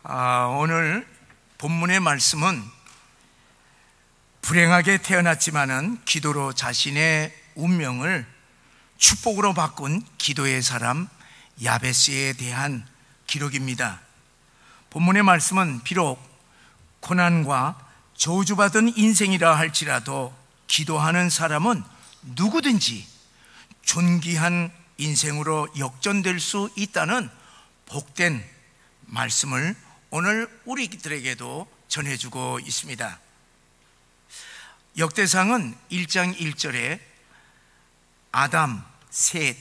오늘 본문의 말씀은 불행하게 태어났지만은 기도로 자신의 운명을 축복으로 바꾼 기도의 사람 야베스에 대한 기록입니다. 본문의 말씀은 비록 고난과 저주받은 인생이라 할지라도 기도하는 사람은 누구든지 존귀한 인생으로 역전될 수 있다는 복된 말씀을 오늘 우리들에게도 전해주고 있습니다. 역대상은 1장 1절에 아담, 셋,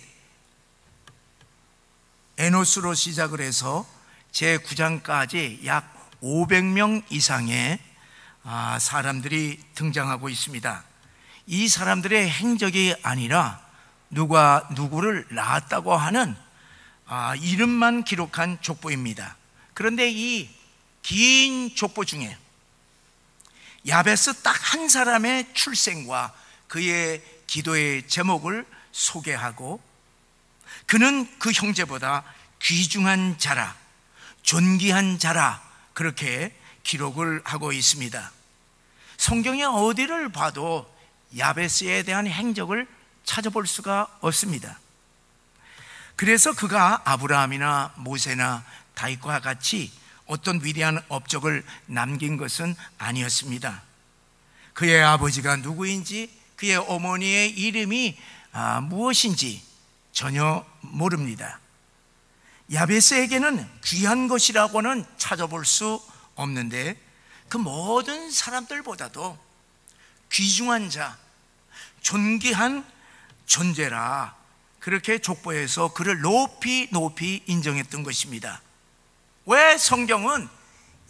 에노스로 시작을 해서 제9장까지 약 500명 이상의 사람들이 등장하고 있습니다. 이 사람들의 행적이 아니라 누가 누구를 낳았다고 하는 이름만 기록한 족보입니다. 그런데 이 긴 족보 중에 야베스 딱 한 사람의 출생과 그의 기도의 제목을 소개하고, 그는 그 형제보다 귀중한 자라, 존귀한 자라, 그렇게 기록을 하고 있습니다. 성경의 어디를 봐도 야베스에 대한 행적을 찾아볼 수가 없습니다. 그래서 그가 아브라함이나 모세나 다윗과 같이 어떤 위대한 업적을 남긴 것은 아니었습니다. 그의 아버지가 누구인지, 그의 어머니의 이름이 무엇인지 전혀 모릅니다. 야베스에게는 귀한 것이라고는 찾아볼 수 없는데, 그 모든 사람들보다도 귀중한 자, 존귀한 존재라 그렇게 족보에서 그를 높이 인정했던 것입니다. 왜 성경은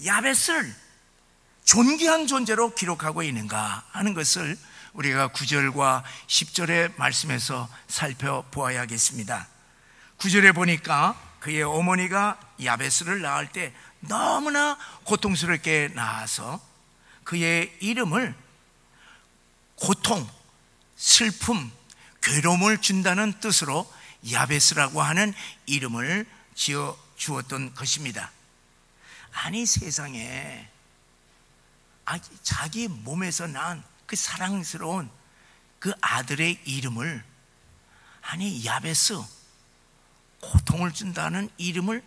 야베스를 존귀한 존재로 기록하고 있는가 하는 것을 우리가 9절과 10절의 말씀에서 살펴보아야겠습니다. 9절에 보니까 그의 어머니가 야베스를 낳을 때 너무나 고통스럽게 낳아서 그의 이름을 고통, 슬픔, 괴로움을 준다는 뜻으로 야베스라고 하는 이름을 지어 주었던 것입니다. 아니, 세상에 자기 몸에서 난 그 사랑스러운 그 아들의 이름을, 아니 야베스, 고통을 준다는 이름을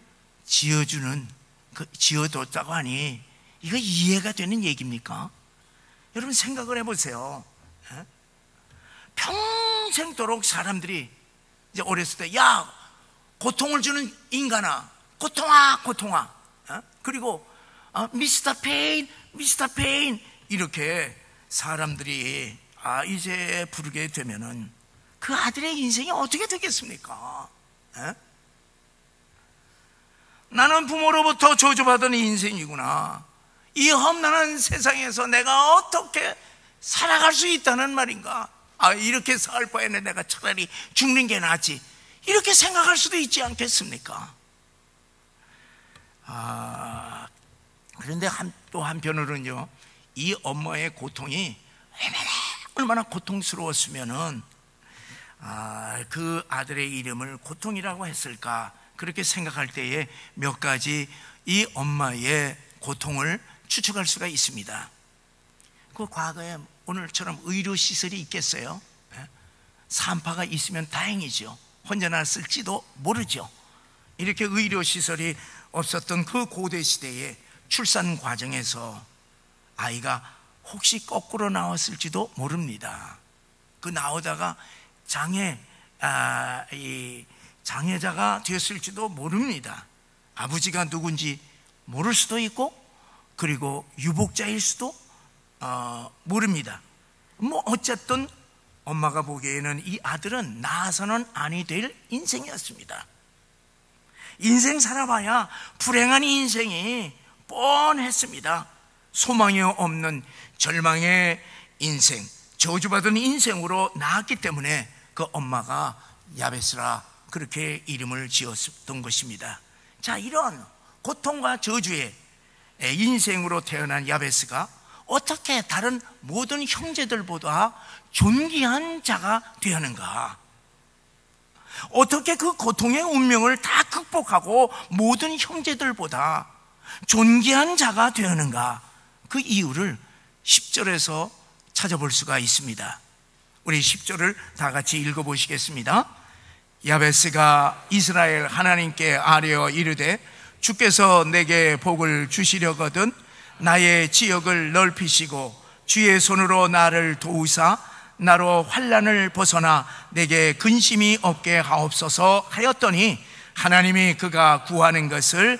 지어뒀다고 하니 이거 이해가 되는 얘기입니까? 여러분 생각을 해보세요. 평생도록 사람들이 이제 어렸을 때, 야, 고통을 주는 인간아, 고통아, 그리고 미스터 페인 이렇게 사람들이 이제 부르게 되면은 그 아들의 인생이 어떻게 되겠습니까? 나는 부모로부터 저주받은 인생이구나, 이 험난한 세상에서 내가 어떻게 살아갈 수 있다는 말인가, 이렇게 살 바에는 내가 차라리 죽는 게 낫지, 이렇게 생각할 수도 있지 않겠습니까? 그런데 또 한편으로는요, 이 엄마의 고통이 얼마나 고통스러웠으면은 그 아들의 이름을 고통이라고 했을까, 그렇게 생각할 때에 몇 가지 이 엄마의 고통을 추측할 수가 있습니다. 그 과거에 오늘처럼 의료시설이 있겠어요? 산파가 있으면 다행이죠. 혼자 났을지도 모르죠. 이렇게 의료시설이 없었던 그 고대시대의 출산 과정에서 아이가 혹시 거꾸로 나왔을지도 모릅니다. 그 나오다가 장애자가 되었을지도 모릅니다. 아버지가 누군지 모를 수도 있고, 그리고 유복자일 수도 모릅니다. 어쨌든 엄마가 보기에는 이 아들은 낳아서는 아니 될 인생이었습니다. 인생 살아봐야 불행한 인생이 뻔했습니다. 소망이 없는 절망의 인생, 저주받은 인생으로 낳았기 때문에 그 엄마가 야베스라 그렇게 이름을 지었던 것입니다. 자, 이런 고통과 저주의 인생으로 태어난 야베스가 어떻게 다른 모든 형제들보다 존귀한 자가 되었는가? 어떻게 그 고통의 운명을 다 극복하고 모든 형제들보다 존귀한 자가 되었는가? 그 이유를 10절에서 찾아볼 수가 있습니다. 우리 10절을 다 같이 읽어보시겠습니다. 야베스가 이스라엘 하나님께 아뢰어 이르되 주께서 내게 복을 주시려거든 나의 지역을 넓히시고 주의 손으로 나를 도우사 나로 환난을 벗어나 내게 근심이 없게 하옵소서 하였더니 하나님이 그가 구하는 것을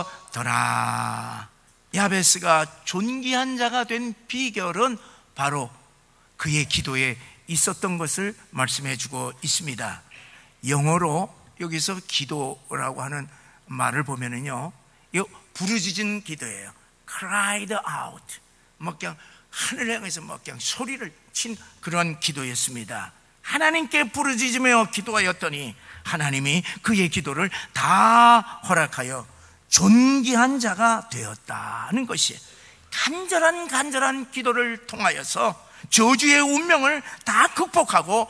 허락하셨더라. 야베스가 존귀한 자가 된 비결은 바로 그의 기도에 있었던 것을 말씀해 주고 있습니다. 영어로 여기서 기도라고 하는 말을 보면은요, 이거 부르짖은 기도예요. cried out. 뭐 그냥 하늘에 향해서 뭐 그냥 소리를 친 그런 기도였습니다. 하나님께 부르짖으며 기도하였더니 하나님이 그의 기도를 다 허락하여 존귀한 자가 되었다는 것이, 간절한 기도를 통하여서 저주의 운명을 다 극복하고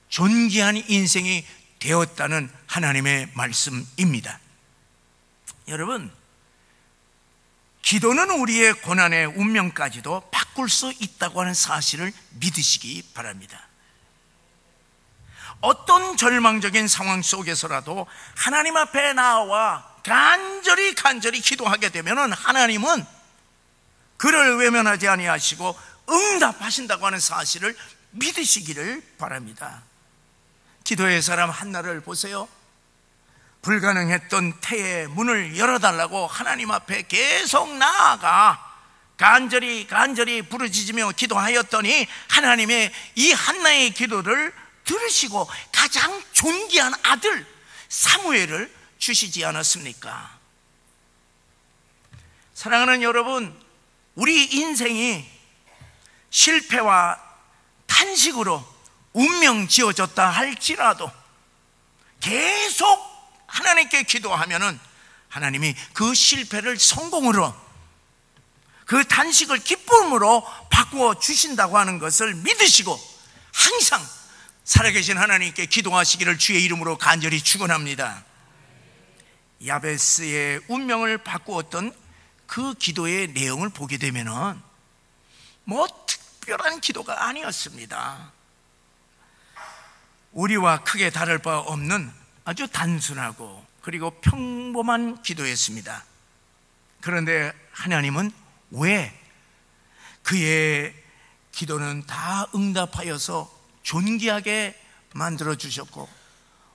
존귀한 인생이 되었다는 하나님의 말씀입니다. 여러분, 기도는 우리의 고난의 운명까지도 바꿀 수 있다고 하는 사실을 믿으시기 바랍니다. 어떤 절망적인 상황 속에서라도 하나님 앞에 나와 간절히 기도하게 되면 하나님은 그를 외면하지 아니하시고 응답하신다고 하는 사실을 믿으시기를 바랍니다. 기도의 사람 한나를 보세요. 불가능했던 태의 문을 열어달라고 하나님 앞에 계속 나아가 간절히 부르짖으며 기도하였더니 하나님의 이 한나의 기도를 들으시고 가장 존귀한 아들 사무엘을 주시지 않았습니까? 사랑하는 여러분, 우리 인생이 실패와 탄식으로 운명 지어졌다 할지라도 계속 하나님께 기도하면은 하나님이 그 실패를 성공으로, 그 탄식을 기쁨으로 바꾸어 주신다고 하는 것을 믿으시고 항상 살아계신 하나님께 기도하시기를 주의 이름으로 간절히 축원합니다. 야베스의 운명을 바꾸었던 그 기도의 내용을 보게 되면은 뭐 특별한 기도가 아니었습니다. 우리와 크게 다를 바 없는 아주 단순하고 그리고 평범한 기도였습니다. 그런데 하나님은 왜 그의 기도는 다 응답하여서 존귀하게 만들어 주셨고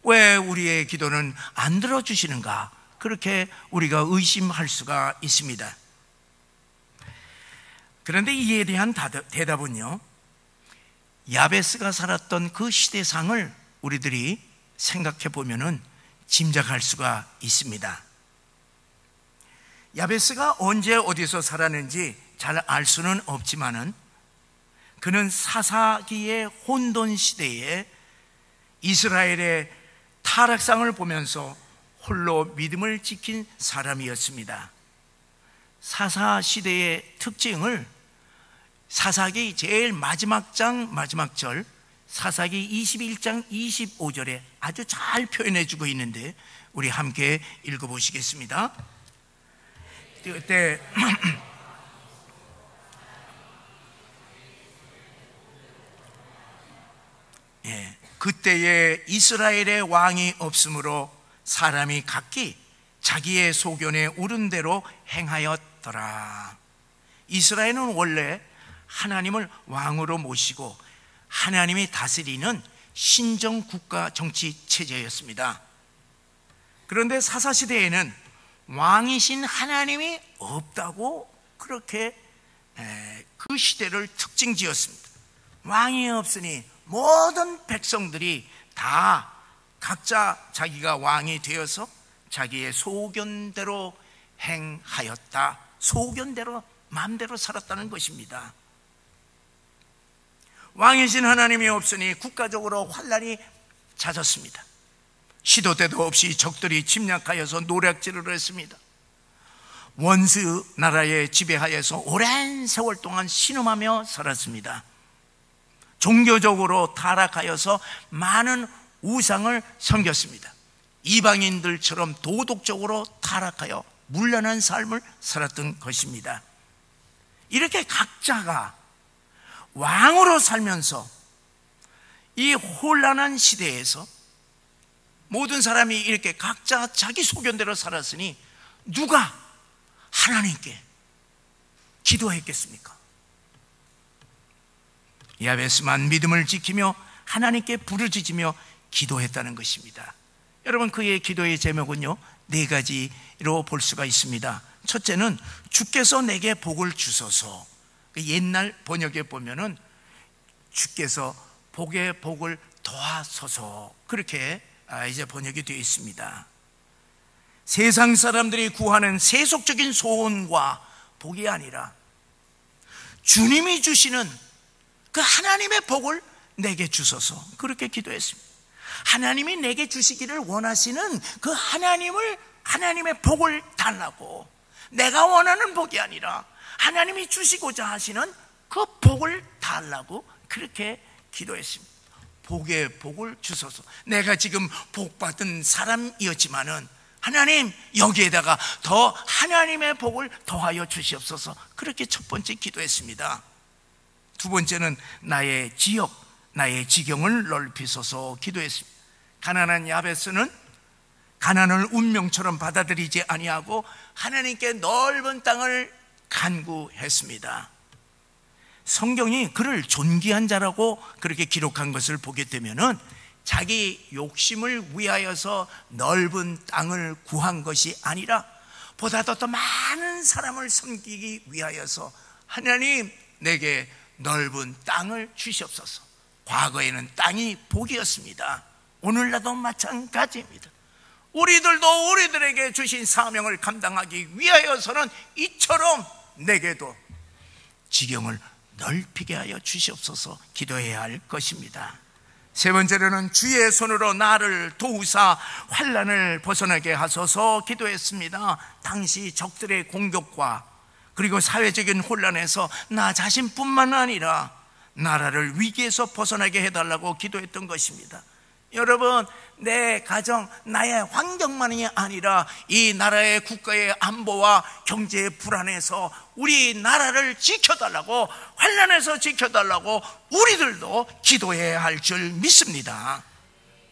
왜 우리의 기도는 안 들어주시는가, 그렇게 우리가 의심할 수가 있습니다. 그런데 이에 대한 대답은요, 야베스가 살았던 그 시대상을 우리들이 생각해 보면은 짐작할 수가 있습니다. 야베스가 언제 어디서 살았는지 잘 알 수는 없지만은 그는 사사기의 혼돈 시대에 이스라엘의 타락상을 보면서 홀로 믿음을 지킨 사람이었습니다. 사사 시대의 특징을 사사기 제일 마지막 장 마지막 절 사사기 21장 25절에 아주 잘 표현해 주고 있는데 우리 함께 읽어보시겠습니다. 그때 그때에 이스라엘의 왕이 없으므로 사람이 각기 자기의 소견에 오른 대로 행하였더라. 이스라엘은 원래 하나님을 왕으로 모시고 하나님이 다스리는 신정 국가 정치 체제였습니다. 그런데 사사시대에는 왕이신 하나님이 없다고 그렇게 그 시대를 특징 지었습니다. 왕이 없으니 모든 백성들이 다 각자 자기가 왕이 되어서 자기의 소견대로 행하였다, 소견대로 마음대로 살았다는 것입니다. 왕이신 하나님이 없으니 국가적으로 환난이 잦았습니다. 시도 때도 없이 적들이 침략하여서 노략질을 했습니다. 원수 나라의 지배하에서 오랜 세월 동안 신음하며 살았습니다. 종교적으로 타락하여서 많은 우상을 섬겼습니다. 이방인들처럼 도덕적으로 타락하여 문란한 삶을 살았던 것입니다. 이렇게 각자가 왕으로 살면서 이 혼란한 시대에서 모든 사람이 이렇게 각자 자기 소견대로 살았으니 누가 하나님께 기도했겠습니까? 야베스만 믿음을 지키며 하나님께 부르짖으며 기도했다는 것입니다. 여러분, 그의 기도의 제목은요 4가지로 볼 수가 있습니다. 첫째는 주께서 내게 복을 주소서. 옛날 번역에 보면은 주께서 복에 복을 더하소서, 그렇게 이제 번역이 되어 있습니다. 세상 사람들이 구하는 세속적인 소원과 복이 아니라 주님이 주시는 그 하나님의 복을 내게 주소서, 그렇게 기도했습니다. 하나님이 내게 주시기를 원하시는 그 하나님의 복을 달라고, 내가 원하는 복이 아니라 하나님이 주시고자 하시는 그 복을 달라고 그렇게 기도했습니다. 복에 복을 주소서. 내가 지금 복받은 사람이었지만은 하나님, 여기에다가 더 하나님의 복을 더하여 주시옵소서, 그렇게 첫 번째 기도했습니다. 두 번째는 나의 지역, 나의 지경을 넓히소서 기도했습니다. 가난한 야베스는 가난을 운명처럼 받아들이지 아니하고 하나님께 넓은 땅을 간구했습니다. 성경이 그를 존귀한 자라고 그렇게 기록한 것을 보게 되면은 자기 욕심을 위하여서 넓은 땅을 구한 것이 아니라 보다도 더 많은 사람을 섬기기 위하여서 하나님, 내게 넓은 땅을 주시옵소서. 과거에는 땅이 복이었습니다. 오늘날도 마찬가지입니다. 우리들도 우리들에게 주신 사명을 감당하기 위하여서는 이처럼 내게도 지경을 넓히게 하여 주시옵소서 기도해야 할 것입니다. 세 번째로는 주의 손으로 나를 도우사 환난을 벗어나게 하소서 기도했습니다. 당시 적들의 공격과 그리고 사회적인 혼란에서 나 자신뿐만 아니라 나라를 위기에서 벗어나게 해달라고 기도했던 것입니다. 여러분, 내 가정, 나의 환경만이 아니라 이 나라의 국가의 안보와 경제의 불안에서 우리 나라를 지켜달라고, 환난에서 지켜달라고 우리들도 기도해야 할 줄 믿습니다.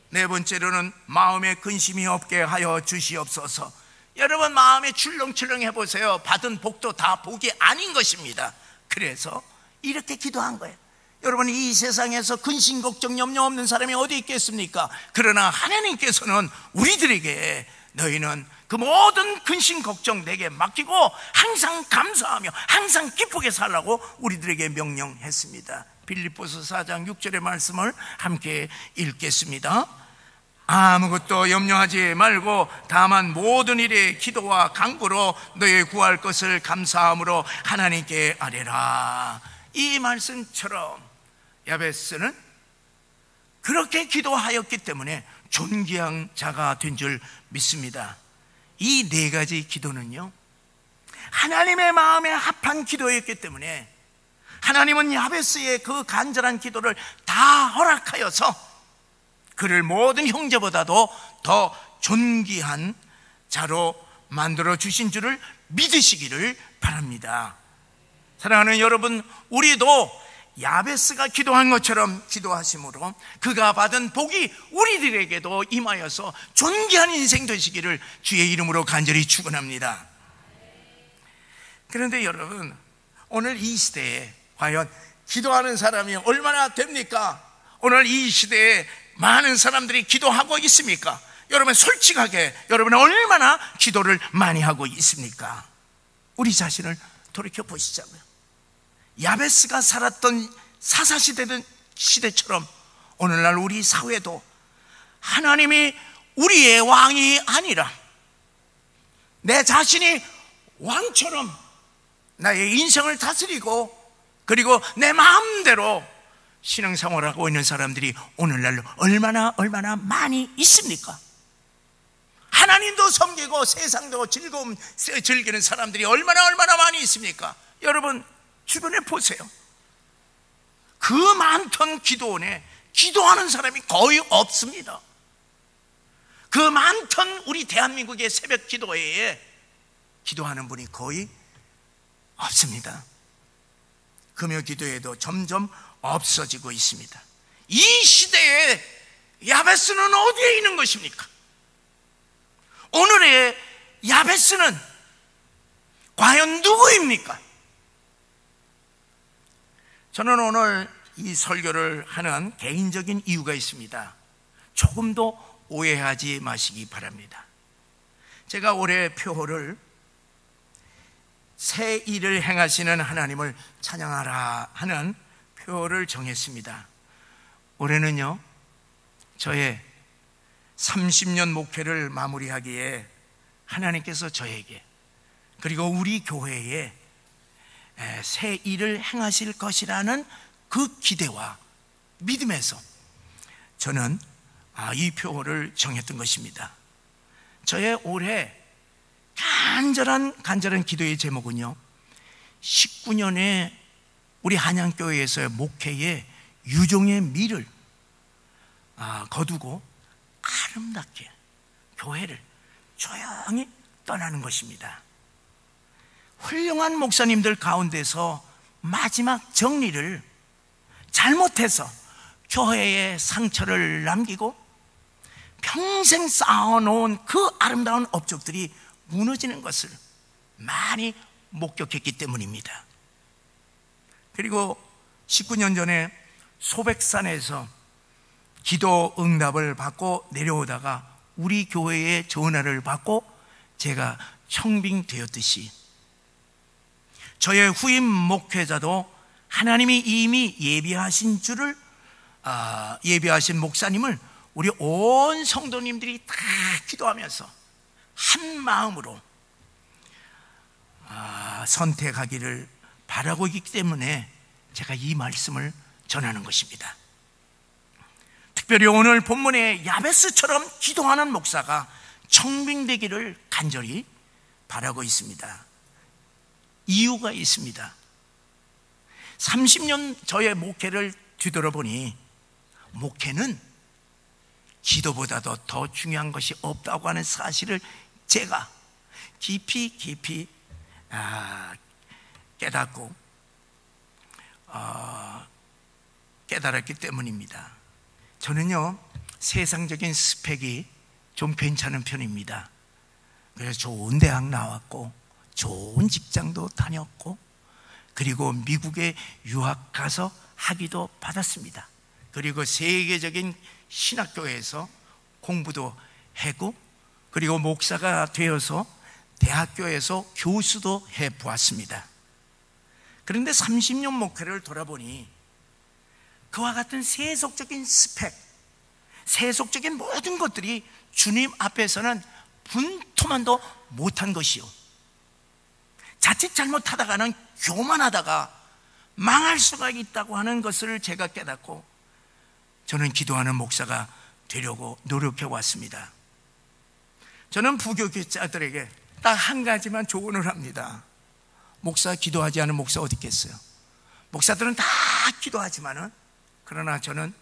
네 번째로는 마음에 근심이 없게 하여 주시옵소서. 여러분, 마음에 출렁출렁 해보세요. 받은 복도 다 복이 아닌 것입니다. 그래서 이렇게 기도한 거예요. 여러분, 이 세상에서 근심 걱정 염려 없는 사람이 어디 있겠습니까? 그러나 하나님께서는 우리들에게 너희는 그 모든 근심 걱정 내게 맡기고 항상 감사하며 항상 기쁘게 살라고 우리들에게 명령했습니다. 빌립보서 4장 6절의 말씀을 함께 읽겠습니다. 아무것도 염려하지 말고 다만 모든 일에 기도와 간구로 너희 구할 것을 감사함으로 하나님께 아뢰라. 이 말씀처럼 야베스는 그렇게 기도하였기 때문에 존귀한 자가 된 줄 믿습니다. 이 4가지 기도는요, 하나님의 마음에 합한 기도였기 때문에 하나님은 야베스의 그 간절한 기도를 다 허락하여서 그를 모든 형제보다도 더 존귀한 자로 만들어 주신 줄을 믿으시기를 바랍니다. 사랑하는 여러분, 우리도 야베스가 기도한 것처럼 기도하심으로 그가 받은 복이 우리들에게도 임하여서 존귀한 인생 되시기를 주의 이름으로 간절히 축원합니다. 그런데 여러분, 오늘 이 시대에 과연 기도하는 사람이 얼마나 됩니까? 오늘 이 시대에 많은 사람들이 기도하고 있습니까? 여러분, 솔직하게 여러분은 얼마나 기도를 많이 하고 있습니까? 우리 자신을 돌이켜 보시자고요. 야베스가 살았던 사사시대처럼 오늘날 우리 사회도 하나님이 우리의 왕이 아니라 내 자신이 왕처럼 나의 인생을 다스리고 그리고 내 마음대로 신앙생활하고 있는 사람들이 오늘날 얼마나 많이 있습니까? 하나님도 섬기고 세상도 즐거움 즐기는 사람들이 얼마나 많이 있습니까? 여러분, 주변에 보세요. 그 많던 기도원에 기도하는 사람이 거의 없습니다. 그 많던 우리 대한민국의 새벽 기도회에 기도하는 분이 거의 없습니다. 금요 기도에도 점점 없어지고 있습니다. 이 시대에 야베스는 어디에 있는 것입니까? 오늘의 야베스는 과연 누구입니까? 저는 오늘 이 설교를 하는 개인적인 이유가 있습니다. 조금도 오해하지 마시기 바랍니다. 제가 올해 표어를 새 일을 행하시는 하나님을 찬양하라 하는 표어를 정했습니다. 올해는요, 저의 30년 목회를 마무리하기에 하나님께서 저에게 그리고 우리 교회에 새 일을 행하실 것이라는 그 기대와 믿음에서 저는 이 표어를 정했던 것입니다. 저의 올해 간절한 기도의 제목은요, 19년에 우리 한양교회에서의 목회의 유종의 미를 거두고 아름답게 교회를 조용히 떠나는 것입니다. 훌륭한 목사님들 가운데서 마지막 정리를 잘못해서 교회에 상처를 남기고 평생 쌓아놓은 그 아름다운 업적들이 무너지는 것을 많이 목격했기 때문입니다. 그리고 19년 전에 소백산에서 기도 응답을 받고 내려오다가 우리 교회의 전화를 받고 제가 청빙되었듯이 저의 후임 목회자도 하나님이 이미 예비하신 목사님을 우리 온 성도님들이 다 기도하면서 한 마음으로 선택하기를 바라고 있기 때문에 제가 이 말씀을 전하는 것입니다. 특별히 오늘 본문의 야베스처럼 기도하는 목사가 청빙되기를 간절히 바라고 있습니다. 이유가 있습니다. 30년 저의 목회를 뒤돌아보니 목회는 기도보다도 더 중요한 것이 없다고 하는 사실을 제가 깊이 깨닫고 깨달았기 때문입니다. 저는요, 세상적인 스펙이 좀 괜찮은 편입니다. 그래서 좋은 대학 나왔고 좋은 직장도 다녔고 그리고 미국에 유학 가서 학위도 받았습니다. 그리고 세계적인 신학교에서 공부도 하고 그리고 목사가 되어서 대학교에서 교수도 해보았습니다. 그런데 30년 목회를 돌아보니 그와 같은 세속적인 스펙, 세속적인 모든 것들이 주님 앞에서는 분토만도 못한 것이요, 자칫 잘못하다가는 교만하다가 망할 수가 있다고 하는 것을 제가 깨닫고 저는 기도하는 목사가 되려고 노력해 왔습니다. 저는 부교육자들에게 딱 한 가지만 조언을 합니다. 목사, 기도하지 않은 목사 어디 있겠어요? 목사들은 다 기도하지만은 그러나 저는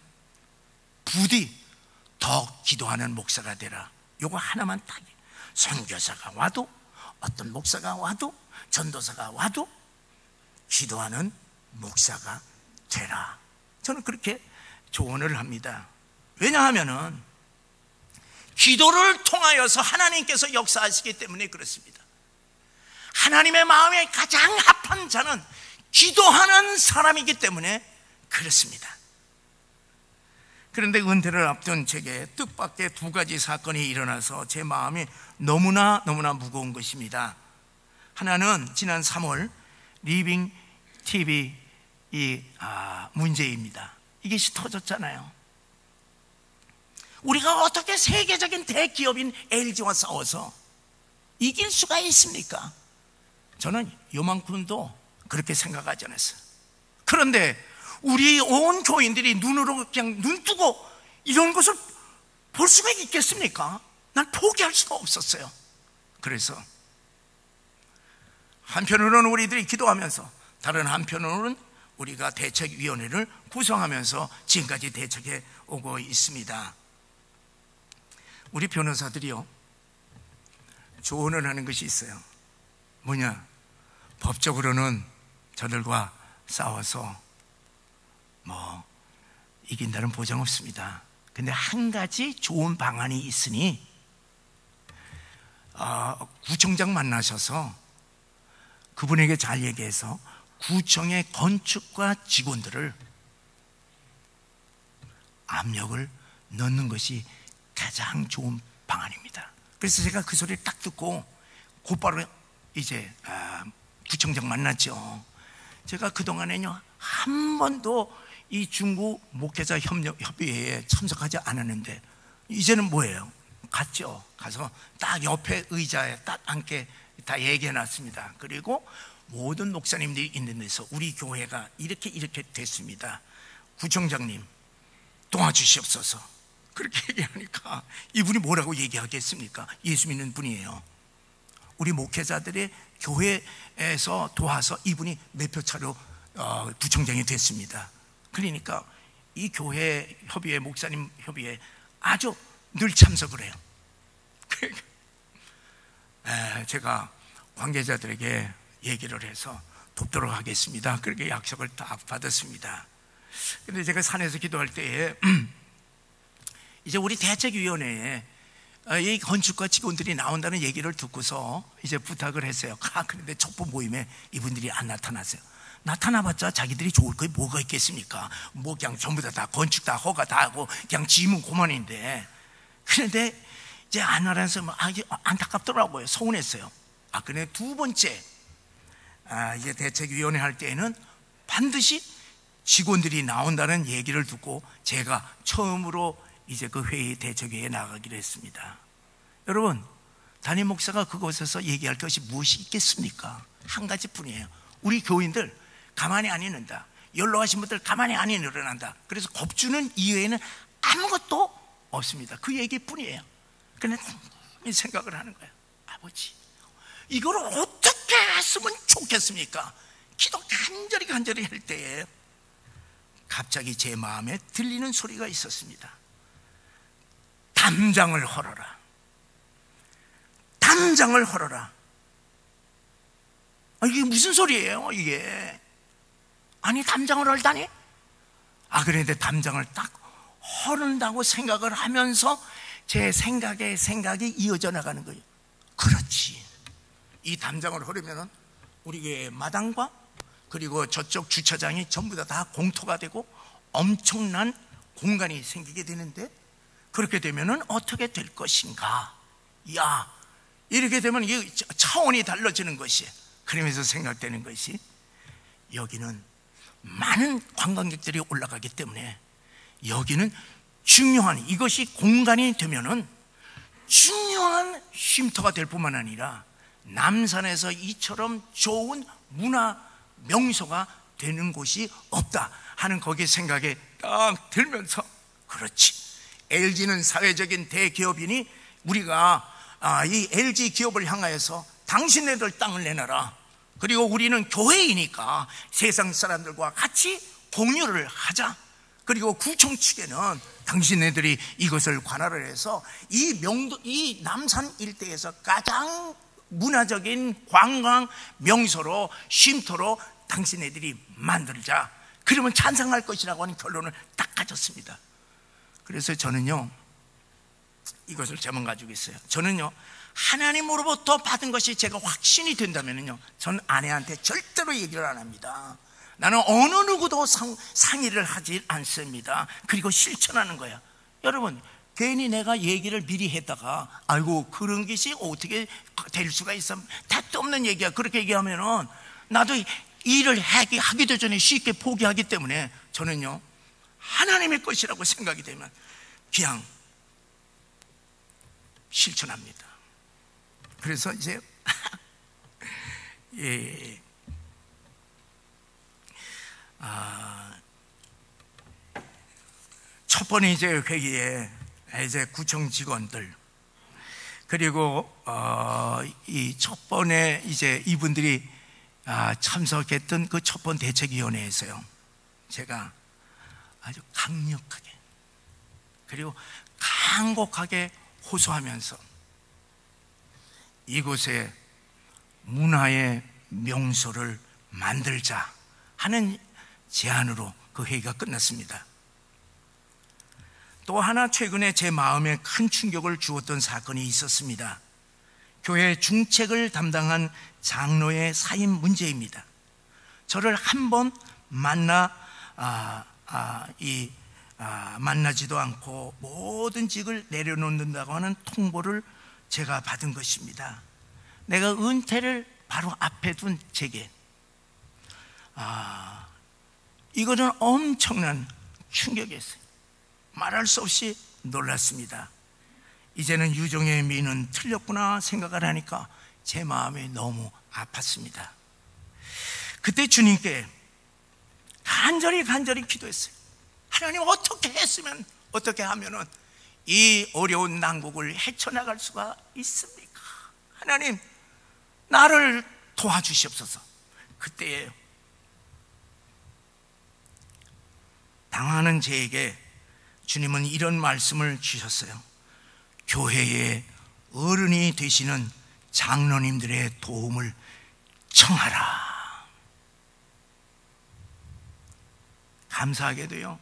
부디 더 기도하는 목사가 되라. 요거 하나만 딱, 선교사가 와도 어떤 목사가 와도 전도사가 와도 기도하는 목사가 되라. 저는 그렇게 조언을 합니다. 왜냐하면은 기도를 통하여서 하나님께서 역사하시기 때문에 그렇습니다. 하나님의 마음에 가장 합한 자는 기도하는 사람이기 때문에 그렇습니다. 그런데 은퇴를 앞둔 제게 뜻밖의 두 가지 사건이 일어나서 제 마음이 너무나 무거운 것입니다. 하나는 지난 3월 리빙 TV 이 문제입니다. 이것이 터졌잖아요. 우리가 어떻게 세계적인 대기업인 LG와 싸워서 이길 수가 있습니까? 저는 요만큼도 그렇게 생각하지 않았어요. 그런데 우리 온 교인들이 눈으로 그냥 눈 뜨고 이런 것을 볼 수가 있겠습니까? 난 포기할 수가 없었어요. 그래서 한편으로는 우리들이 기도하면서 다른 한편으로는 우리가 대책위원회를 구성하면서 지금까지 대책해 오고 있습니다. 우리 변호사들이요, 조언을 하는 것이 있어요. 뭐냐? 법적으로는 저들과 싸워서 뭐 이긴다는 보장 없습니다. 근데 한 가지 좋은 방안이 있으니 구청장 만나셔서 그분에게 잘 얘기해서 구청의 건축과 직원들을 압력을 넣는 것이 가장 좋은 방안입니다. 그래서 제가 그 소리를 딱 듣고 곧바로 이제 구청장 만났죠. 제가 그동안에는요 한 번도 이 중구 목회자 협의회에 참석하지 않았는데 이제는 뭐예요? 갔죠. 가서 딱 옆에 의자에 딱 앉게 다 얘기해 놨습니다. 그리고 모든 목사님들이 있는 데서 우리 교회가 이렇게 됐습니다. 구청장님 도와주시옵소서. 그렇게 얘기하니까 이분이 뭐라고 얘기하겠습니까? 예수 믿는 분이에요. 우리 목회자들의 교회에서 도와서 이분이 매표차로 구청장이 됐습니다. 그러니까 이 교회 협의회, 목사님 협의회 아주 늘 참석을 해요. 제가 관계자들에게 얘기를 해서 돕도록 하겠습니다. 그렇게 약속을 딱 받았습니다. 근데 제가 산에서 기도할 때에 이제 우리 대책위원회에 이 건축가 직원들이 나온다는 얘기를 듣고서 이제 부탁을 했어요. 그런데 첩보 모임에 이분들이 안 나타났어요. 나타나봤자 자기들이 좋을 거 뭐가 있겠습니까? 뭐 그냥 전부 다 건축 다 허가 다 하고 그냥 지문 고만인데. 그런데 이제 안 나라서 안타깝더라고요. 서운했어요. 근데 두 번째 이제 대책위원회 할 때에는 반드시 직원들이 나온다는 얘기를 듣고 제가 처음으로 이제 그 회의 대책회의에 나가기로 했습니다. 여러분, 담임 목사가 그곳에서 얘기할 것이 무엇이 있겠습니까? 한 가지뿐이에요. 우리 교인들 가만히 안 있는다. 연로하신 분들 가만히 안 일어난다. 그래서 겁주는 이외에는 아무것도 없습니다. 그 얘기뿐이에요. 그런데 생각을 하는 거예요. 아버지, 이걸 어떻게 했으면 좋겠습니까? 기도 간절히 할 때에 갑자기 제 마음에 들리는 소리가 있었습니다. 담장을 헐어라. 담장을 헐어라. 이게 무슨 소리예요, 이게? 아니, 담장을 헐다니? 그런데 담장을 딱 헐은다고 생각을 하면서 제 생각이 이어져 나가는 거예요. 그렇지. 이 담장을 헐으면은 우리 교회 마당과 그리고 저쪽 주차장이 전부 다 공터가 되고 엄청난 공간이 생기게 되는데, 그렇게 되면은 어떻게 될 것인가? 이렇게 되면 이 차원이 달라지는 것이, 그러면서 생각되는 것이, 여기는 많은 관광객들이 올라가기 때문에 여기는 중요한, 이것이 공간이 되면은 중요한 쉼터가 될 뿐만 아니라 남산에서 이처럼 좋은 문화 명소가 되는 곳이 없다 하는 거기에 생각에 딱 들면서, 그렇지, LG는 사회적인 대기업이니 우리가 이 LG 기업을 향하여서 당신네들 땅을 내놔라. 그리고 우리는 교회이니까 세상 사람들과 같이 공유를 하자. 그리고 구청 측에는 당신네들이 이것을 관할을 해서 이 남산 일대에서 가장 문화적인 관광 명소로, 쉼터로 당신네들이 만들자. 그러면 찬성할 것이라고 하는 결론을 딱 가졌습니다. 그래서 저는요, 이것을 제목 가지고 있어요. 저는요, 하나님으로부터 받은 것이 제가 확신이 된다면요, 저는 아내한테 절대로 얘기를 안 합니다. 나는 어느 누구도 상의를 하지 않습니다. 그리고 실천하는 거야. 여러분, 괜히 내가 얘기를 미리 했다가 아이고 그런 것이 어떻게 될 수가 있어, 답도 없는 얘기야. 그렇게 얘기하면은 나도 일을 하기도 전에 쉽게 포기하기 때문에 저는요, 하나님의 것이라고 생각이 되면 그냥 실천합니다. 그래서 이제 첫 번째 이제 회의에 이제 구청 직원들, 그리고 이 첫 번에 이제 이분들이 참석했던 그 첫 번 대책위원회에서요, 제가 아주 강력하게 그리고 간곡하게 호소하면서 이곳에 문화의 명소를 만들자 하는 제안으로 그 회의가 끝났습니다. 또 하나 최근에 제 마음에 큰 충격을 주었던 사건이 있었습니다. 교회 중책을 담당한 장로의 사임 문제입니다. 저를 한번 만나지도 않고 모든 직을 내려놓는다고 하는 통보를 제가 받은 것입니다. 내가 은퇴를 바로 앞에 둔 제게 이거는 엄청난 충격이었어요. 말할 수 없이 놀랐습니다. 이제는 유종의 미는 틀렸구나 생각을 하니까 제 마음이 너무 아팠습니다. 그때 주님께 간절히 기도했어요. 하나님, 어떻게 하면은 이 어려운 난국을 헤쳐나갈 수가 있습니까? 하나님, 나를 도와주시옵소서. 그때에 당하는 제에게 주님은 이런 말씀을 주셨어요. 교회의 어른이 되시는 장로님들의 도움을 청하라. 감사하게도요,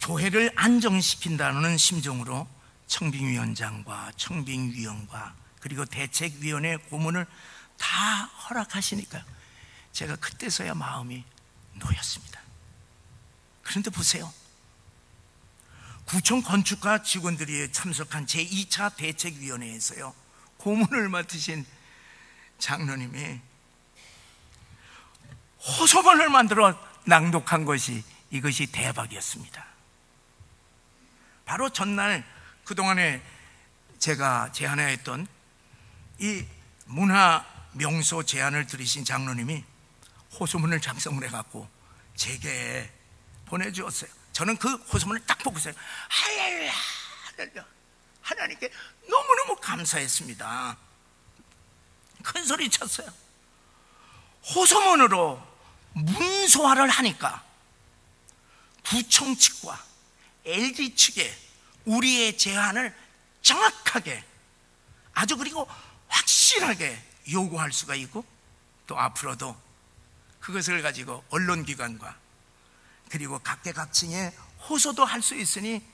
교회를 안정시킨다는 심정으로 청빙위원장과 청빙위원과 그리고 대책위원회 고문을 다 허락하시니까요, 제가 그때서야 마음이 놓였습니다. 그런데 보세요, 구청 건축가 직원들이 참석한 제2차 대책위원회에서요, 고문을 맡으신 장로님이 호소문을 만들어 낭독한 것이 이것이 대박이었습니다. 바로 전날 그동안에 제가 제안했던 이 문화 명소 제안을 들으신 장로님이 호소문을 작성을 해갖고 제게 보내주었어요. 저는 그 호소문을 딱 보고서요, 할렐루야, 하나님께 너무너무 감사했습니다. 큰 소리 쳤어요. 호소문으로 문서화를 하니까 구청 측과 LG 측에 우리의 제안을 정확하게, 아주 그리고 확실하게 요구할 수가 있고, 또 앞으로도 그것을 가지고 언론기관과 그리고 각계각층에 호소도 할 수 있으니,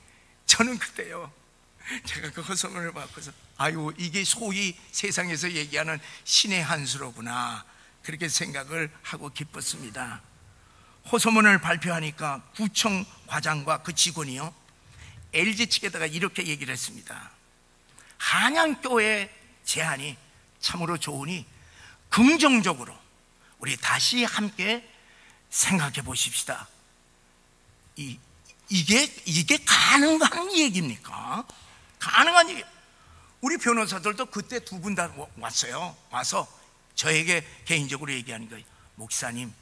저는 그때요, 제가 그 호소문을 받고서 아유, 이게 소위 세상에서 얘기하는 신의 한 수로구나, 그렇게 생각을 하고 기뻤습니다. 호소문을 발표하니까 구청 과장과 그 직원이요, LG 측에다가 이렇게 얘기를 했습니다. 한양교회 제안이 참으로 좋으니 긍정적으로 우리 다시 함께 생각해 보십시다. 이게 가능한 얘기입니까? 가능한 얘기. 우리 변호사들도 그때 두 분 다 왔어요. 와서 저에게 개인적으로 얘기하는 거예요. 목사님,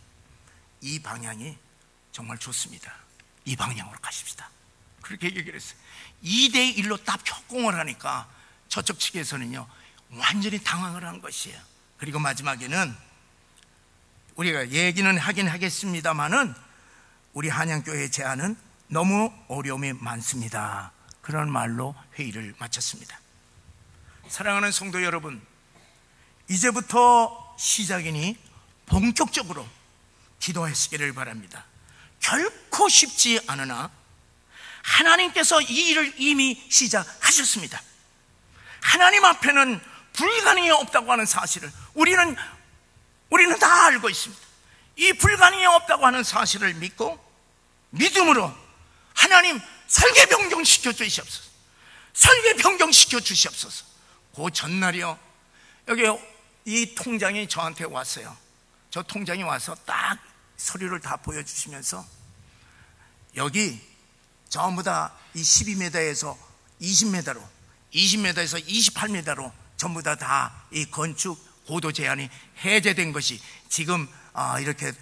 이 방향이 정말 좋습니다. 이 방향으로 가십시다. 그렇게 얘기를 했어요. 2대1로 딱 협공을 하니까 저쪽 측에서는요, 완전히 당황을 한 것이에요. 그리고 마지막에는 우리가 얘기는 하긴 하겠습니다만은 우리 한양교회 제안은 너무 어려움이 많습니다. 그런 말로 회의를 마쳤습니다. 사랑하는 성도 여러분, 이제부터 시작이니 본격적으로 기도하시기를 바랍니다. 결코 쉽지 않으나 하나님께서 이 일을 이미 시작하셨습니다. 하나님 앞에는 불가능이 없다고 하는 사실을 우리는 다 알고 있습니다. 이 불가능이 없다고 하는 사실을 믿고 믿음으로 하나님 설계 변경시켜 주시옵소서. 설계 변경시켜 주시옵소서. 그 전날이요, 여기 이 통장이 저한테 왔어요. 저 통장이 와서 딱 서류를 다 보여주시면서 여기 전부 다 이 12m에서 20m로, 20m에서 28m로 전부 다 이 건축 고도 제한이 해제된 것이 지금 이렇게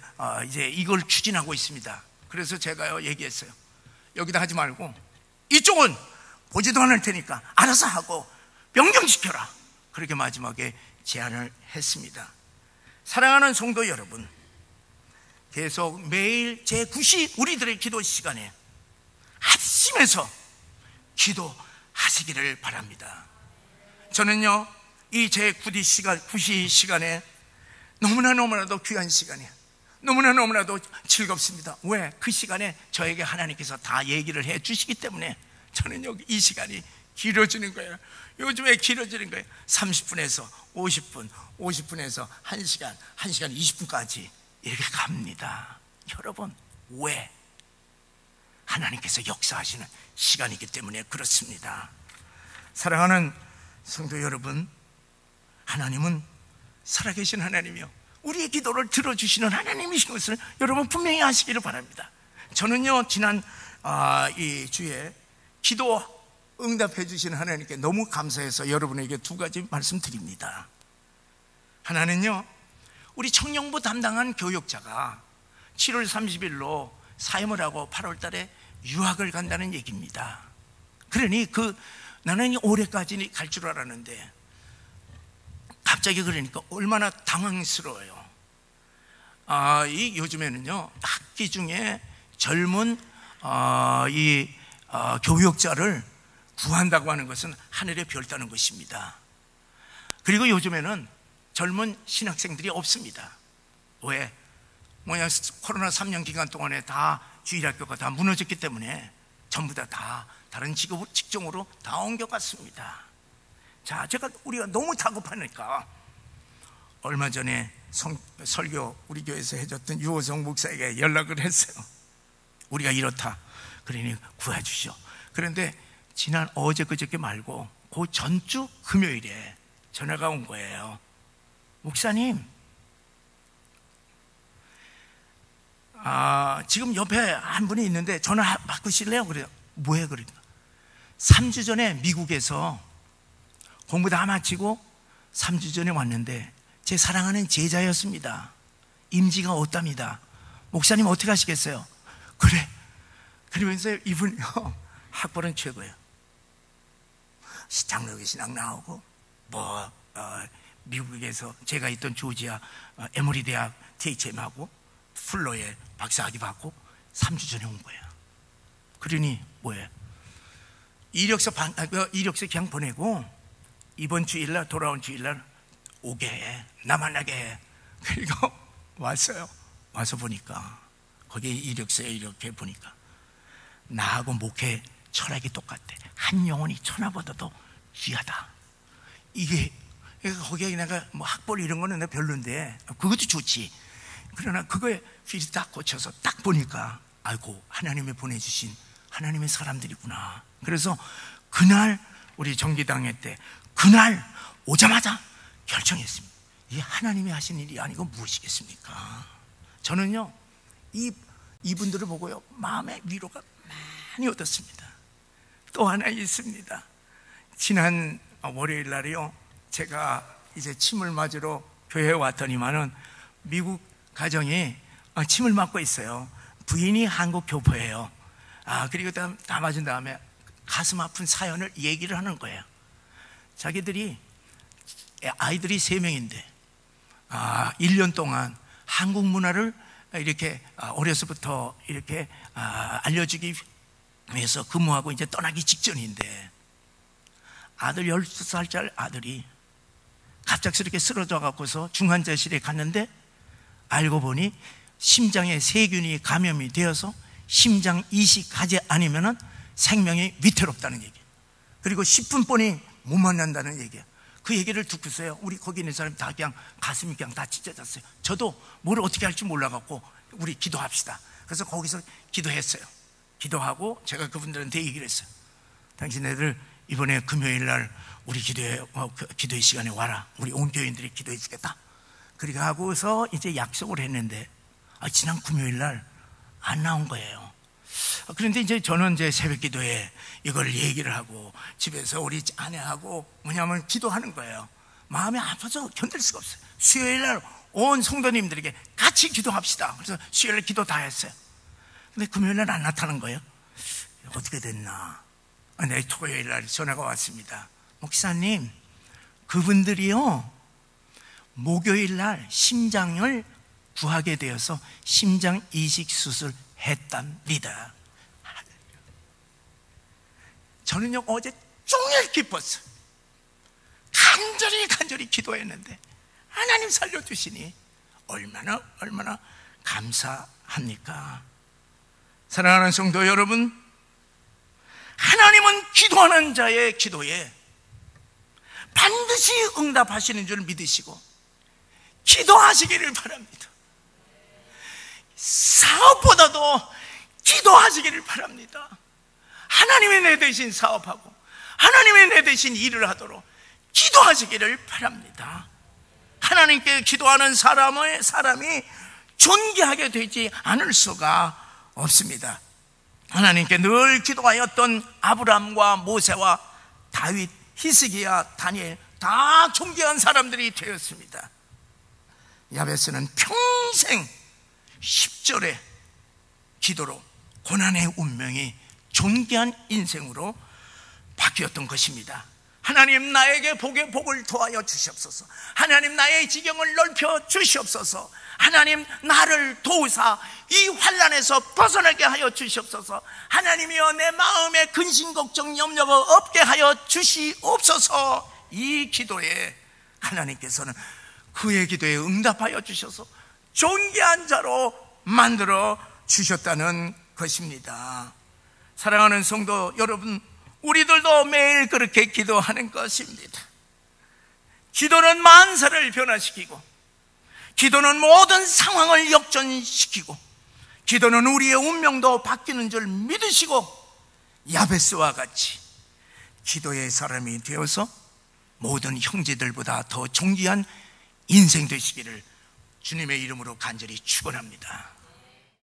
이제 이걸 추진하고 있습니다. 그래서 제가요 얘기했어요. 여기다 하지 말고 이쪽은 보지도 않을 테니까 알아서 하고 변경시켜라. 그렇게 마지막에 제안을 했습니다. 사랑하는 성도 여러분, 계속 매일 제9시 우리들의 기도 시간에 합심해서 기도하시기를 바랍니다. 저는요, 이 제 9시 시간에 너무나도 귀한 시간이에요. 너무나도 즐겁습니다. 왜? 그 시간에 저에게 하나님께서 다 얘기를 해 주시기 때문에 저는 여기 이 시간이 길어지는 거예요. 요즘에 길어지는 거예요. 30분에서 50분, 50분에서 1시간, 1시간 20분까지 이렇게 갑니다. 여러분, 왜? 하나님께서 역사하시는 시간이기 때문에 그렇습니다. 사랑하는 성도 여러분, 하나님은 살아계신 하나님이요, 우리의 기도를 들어주시는 하나님이신 것을 여러분 분명히 아시기를 바랍니다. 저는요, 지난 이 주에 기도 응답해 주시는 하나님께 너무 감사해서 여러분에게 두 가지 말씀드립니다. 하나는요, 우리 청년부 담당한 교역자가 7월 30일로 사임을 하고 8월 달에 유학을 간다는 얘기입니다. 그러니 나는 올해까지 갈 줄 알았는데 갑자기 그러니까 얼마나 당황스러워요. 이 요즘에는요, 학기 중에 젊은 교역자를 구한다고 하는 것은 하늘의 별 따는 것입니다. 그리고 요즘에는 젊은 신학생들이 없습니다. 왜? 코로나 3년 기간 동안에 다 주일학교가 다 무너졌기 때문에 전부 다 다른 직종으로 다 옮겨갔습니다. 자, 우리가 너무 다급하니까 얼마 전에 설교 우리 교회에서 해줬던 유호성 목사에게 연락을 했어요. 우리가 이렇다. 그러니 구해주시오. 그런데 지난 어제 그저께 말고 그 전주 금요일에 전화가 온 거예요. 목사님, 지금 옆에 한 분이 있는데 전화 바꾸실래요? 그래요. 뭐해? 그러니까 3주 전에 미국에서 공부 다 마치고 3주 전에 왔는데 제 사랑하는 제자였습니다. 임지가 없답니다. 목사님 어떻게 하시겠어요? 그래. 그러면서 이분이요, 학벌은 최고예요. 장로교 신학 나오고 미국에서 제가 있던 조지아 에머리 대학 THM하고 플로에 박사학위 받고 3주 전에 온 거예요. 그러니 뭐예요? 이력서 그냥 보내고 이번 주일날, 돌아온 주일날 오게 해, 나 만나게 해. 그리고 왔어요. 와서 보니까 거기에 이력서에 이렇게 보니까 나하고 목회 철학이 똑같대. 한 영혼이 천하보다도 귀하다. 거기에 내가 학벌 이런 거는 내가 별론데 그것도 좋지. 그러나 그거에 휠이 딱 고쳐서 딱 보니까 아이고, 하나님이 보내주신 하나님의 사람들이구나. 그래서 그날 우리 정기당회 때 그날 오자마자 결정했습니다. 이게 하나님이 하신 일이 아니고 무엇이겠습니까? 저는요, 이분들을 보고요, 마음의 위로가 많이 얻었습니다. 또 하나 있습니다. 지난 월요일 날이요, 제가 이제 침을 맞으러 교회에 왔더니만은 미국 가정이 침을 맞고 있어요. 부인이 한국 교포예요. 그리고 다 맞은 다음에 가슴 아픈 사연을 얘기를 하는 거예요. 자기들이 아이들이 3명인데 1년 동안 한국 문화를 이렇게 어려서부터 이렇게 알려주기 위해서 근무하고 이제 떠나기 직전인데 아들 12살짜리 아들이 갑작스럽게 쓰러져 갖고서 중환자실에 갔는데 알고 보니 심장에 세균이 감염이 되어서 심장 이식하지 않으면 생명이 위태롭다는 얘기예요. 그리고 10분뿐이 못 만난다는 얘기예요. 그 얘기를 듣고서요, 우리 거기 있는 사람이 다 그냥 가슴이 그냥 다 찢어졌어요. 저도 뭘 어떻게 할지 몰라갖고 우리 기도합시다. 그래서 거기서 기도했어요. 기도하고 제가 그분들한테 얘기를 했어요. 당신네들 이번에 금요일 날 우리 기도의 시간에 와라. 우리 온 교인들이 기도해 주겠다. 그렇게 하고서 이제 약속을 했는데 지난 금요일 날 안 나온 거예요. 그런데 이제 저는 이제 새벽 기도에 이걸 얘기를 하고 집에서 우리 아내하고 뭐냐면 기도하는 거예요. 마음이 아파서 견딜 수가 없어요. 수요일 날 온 성도님들에게 같이 기도합시다. 그래서 수요일 날 기도 다 했어요. 근데 금요일 날 안 나타난 거예요. 어떻게 됐나? 네, 토요일 날 전화가 왔습니다. 목사님, 그분들이요, 목요일 날 심장을 구하게 되어서 심장 이식 수술 했답니다. 저는요, 어제 종일 기뻤어요. 간절히 기도했는데 하나님 살려주시니 얼마나 감사합니까? 사랑하는 성도 여러분, 하나님은 기도하는 자의 기도에 반드시 응답하시는 줄 믿으시고 기도하시기를 바랍니다. 사업보다도 기도하시기를 바랍니다. 하나님의 내 대신 사업하고 하나님의 내 대신 일을 하도록 기도하시기를 바랍니다. 하나님께 기도하는 사람이 존귀하게 되지 않을 수가 없습니다. 하나님께 늘 기도하였던 아브라함과 모세와 다윗, 히스기야, 다니엘 다 존귀한 사람들이 되었습니다. 야베스는 평생 10절의 기도로 고난의 운명이 존귀한 인생으로 바뀌었던 것입니다. 하나님, 나에게 복의 복을 더하여 주시옵소서. 하나님, 나의 지경을 넓혀 주시옵소서. 하나님, 나를 도우사 이 환난에서 벗어나게 하여 주시옵소서. 하나님이여, 내 마음에 근심 걱정 염려가 없게 하여 주시옵소서. 이 기도에 하나님께서는 그의 기도에 응답하여 주셔서 존귀한 자로 만들어 주셨다는 것입니다. 사랑하는 성도 여러분, 우리들도 매일 그렇게 기도하는 것입니다. 기도는 만사를 변화시키고, 기도는 모든 상황을 역전시키고, 기도는 우리의 운명도 바뀌는 줄 믿으시고 야베스와 같이 기도의 사람이 되어서 모든 형제들보다 더 존귀한 인생 되시기를 주님의 이름으로 간절히 축원합니다.